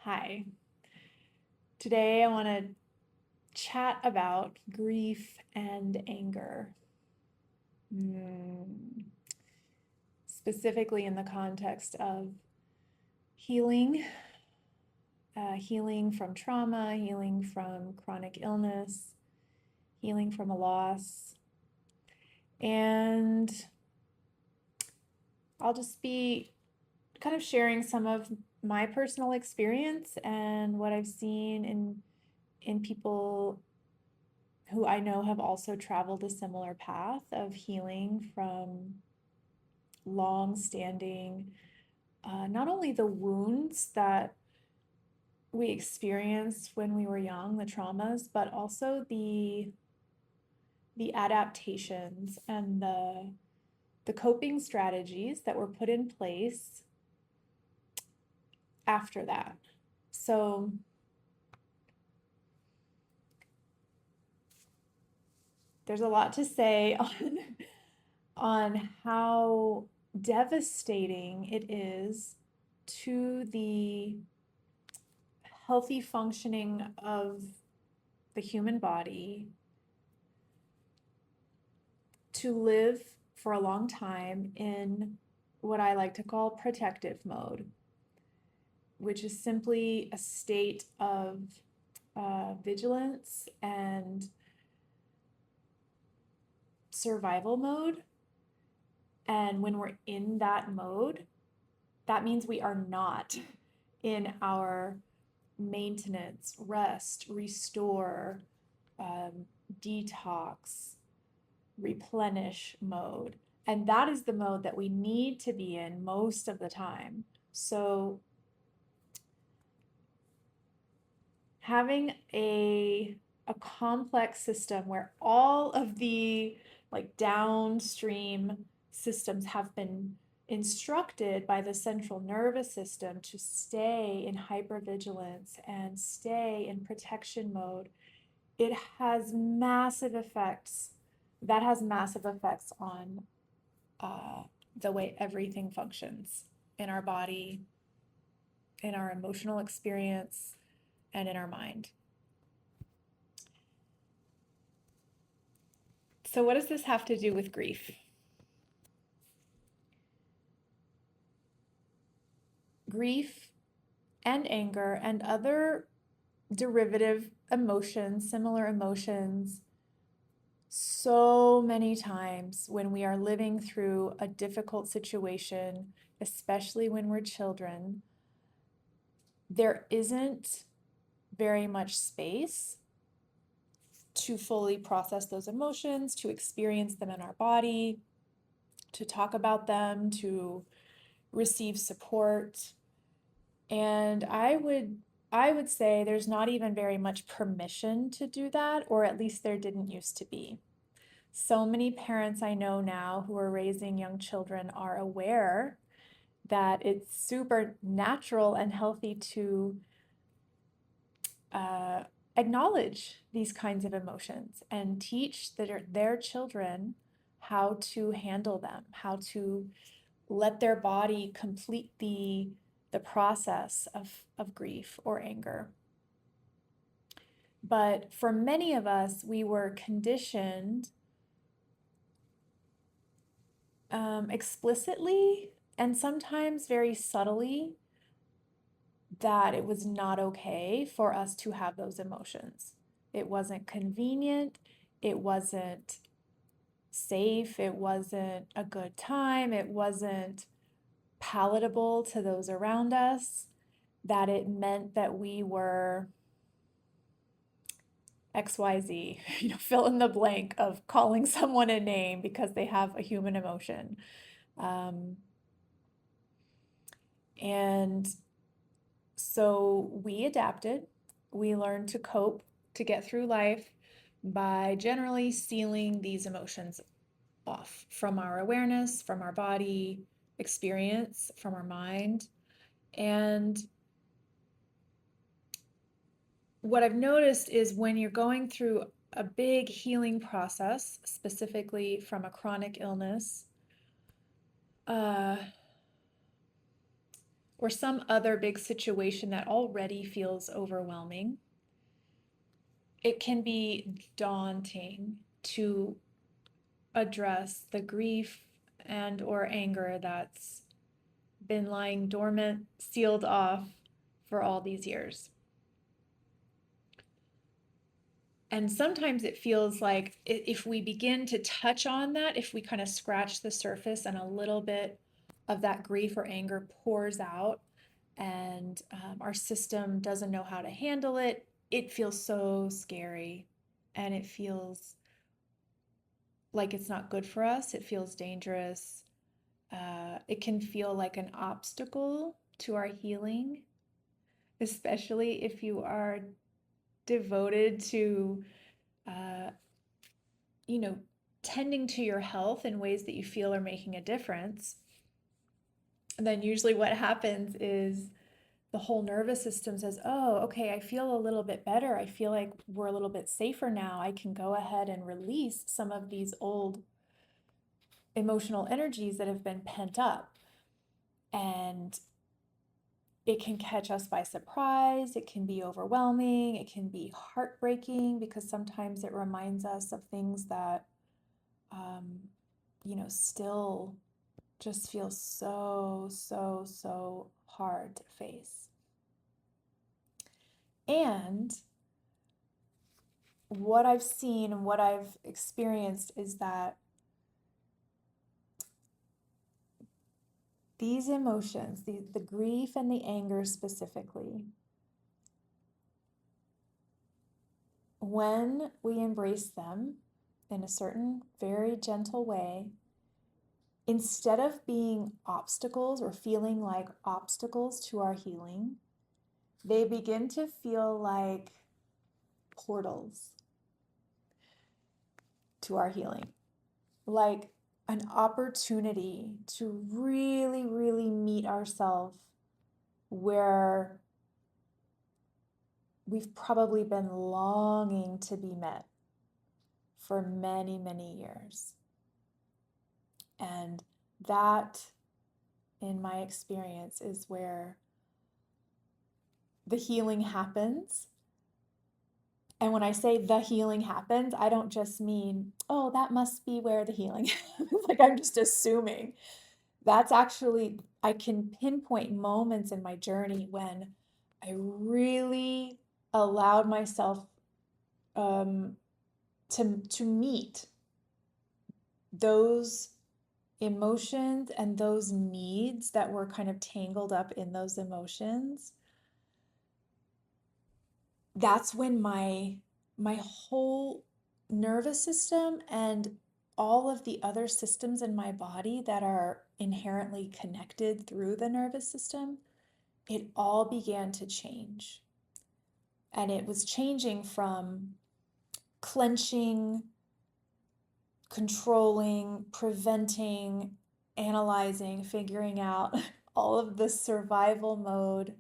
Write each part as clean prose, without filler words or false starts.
Hi. Today I want to chat about grief and anger, Mm, specifically in the context of healing, healing from trauma, healing from chronic illness, healing from a loss. And I'll just be kind of sharing some of my personal experience and what I've seen in people who I know have also traveled a similar path of healing from long-standing, not only the wounds that we experienced when we were young, the traumas, but also the adaptations and the coping strategies that were put in place after that. So there's a lot to say on how devastating it is to the healthy functioning of the human body to live for a long time in what I like to call protective mode, which is simply a state of vigilance and survival mode. And when we're in that mode, that means we are not in our maintenance, rest, restore, um, detox, replenish mode. And that is the mode that we need to be in most of the time. So having a complex system where all of the like downstream systems have been instructed by the central nervous system to stay in hypervigilance and stay in protection mode, it has massive effects. That has massive effects on uh, the way everything functions in our body, in our emotional experience, and in our mind. So, what does this have to do with grief? Grief and anger and other derivative emotions, similar emotions, so many times when we are living through a difficult situation, especially when we're children, there isn't very much space to fully process those emotions, to experience them in our body, to talk about them, to receive support. And I would say there's not even very much permission to do that, or at least there didn't used to be. So many parents I know now who are raising young children are aware that it's super natural and healthy to uh, acknowledge these kinds of emotions and teach their children how to handle them, how to let their body complete the process of grief or anger. But for many of us, we were conditioned explicitly and sometimes very subtly that it was not okay for us to have those emotions. It wasn't convenient, it wasn't safe, it wasn't a good time, it wasn't palatable to those around us, that it meant that we were XYZ, fill in the blank of calling someone a name because they have a human emotion. Um, and so we adapted, we learned to cope, to get through life by generally sealing these emotions off from our awareness, from our body experience, from our mind. And what I've noticed is when you're going through a big healing process, specifically from a chronic illness, uh, or some other big situation that already feels overwhelming, it can be daunting to address the grief and or anger that's been lying dormant, sealed off for all these years. And sometimes it feels like if we begin to touch on that, if we kind of scratch the surface and a little bit of that grief or anger pours out, and our system doesn't know how to handle it, it feels so scary, and it feels like it's not good for us. It feels dangerous. It can feel like an obstacle to our healing, especially if you are devoted to, uh, you know, tending to your health in ways that you feel are making a difference. And then usually what happens is the whole nervous system says, oh, okay, I feel a little bit better. I feel like we're a little bit safer now. I can go ahead and release some of these old emotional energies that have been pent up. And it can catch us by surprise. It can be overwhelming. It can be heartbreaking because sometimes it reminds us of things that, still just feel so, so, so hard to face. And what I've seen and what I've experienced is that these emotions, the grief and the anger specifically, when we embrace them in a certain very gentle way, instead of being obstacles or feeling like obstacles to our healing, they begin to feel like portals to our healing, like an opportunity to really, really meet ourselves where we've probably been longing to be met for many, many years. And that, in my experience, is where the healing happens. And when I say the healing happens, I don't just mean, oh, that must be where the healing happens. Like I'm just assuming. That's actually, I can pinpoint moments in my journey when I really allowed myself to meet those emotions and those needs that were kind of tangled up in those emotions. That's when my whole nervous system and all of the other systems in my body that are inherently connected through the nervous system, it all began to change. And it was changing from clenching, controlling, preventing, analyzing, figuring out all of the survival mode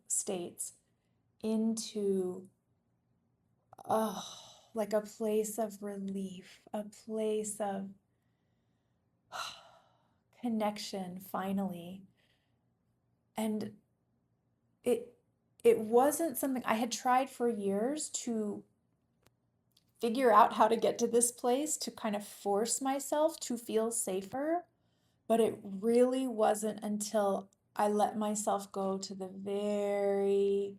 states into like a place of relief, a place of connection finally. And it wasn't something I had tried for years to figure out how to get to this place, to kind of force myself to feel safer. But it really wasn't until I let myself go to the very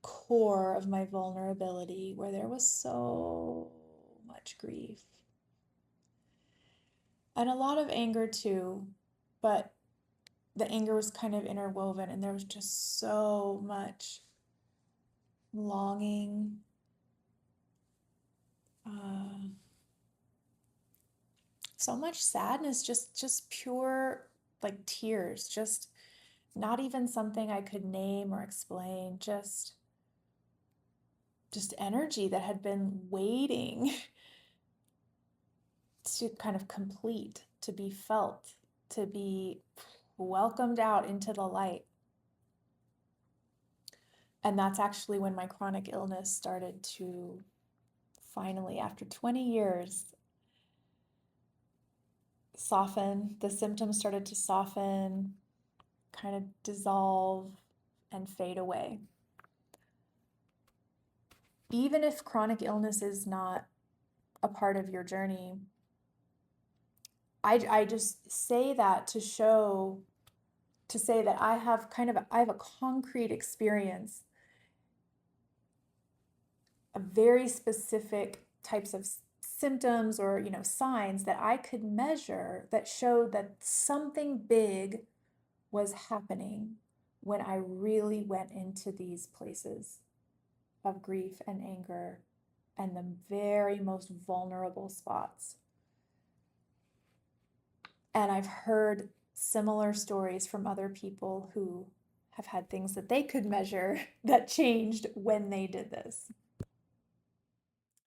core of my vulnerability where there was so much grief and a lot of anger too, but the anger was kind of interwoven and there was just so much longing, so much sadness, just pure like tears, just not even something I could name or explain, just energy that had been waiting to kind of complete, to be felt, to be welcomed out into the light. And that's actually when my chronic illness started to finally, after 20 years, soften, the symptoms started to soften, kind of dissolve, and fade away. Even if chronic illness is not a part of your journey, I just say that to say that I have a concrete experience, a very specific types of symptoms or, signs that I could measure that showed that something big was happening when I really went into these places of grief and anger and the very most vulnerable spots. And I've heard similar stories from other people who have had things that they could measure that changed when they did this.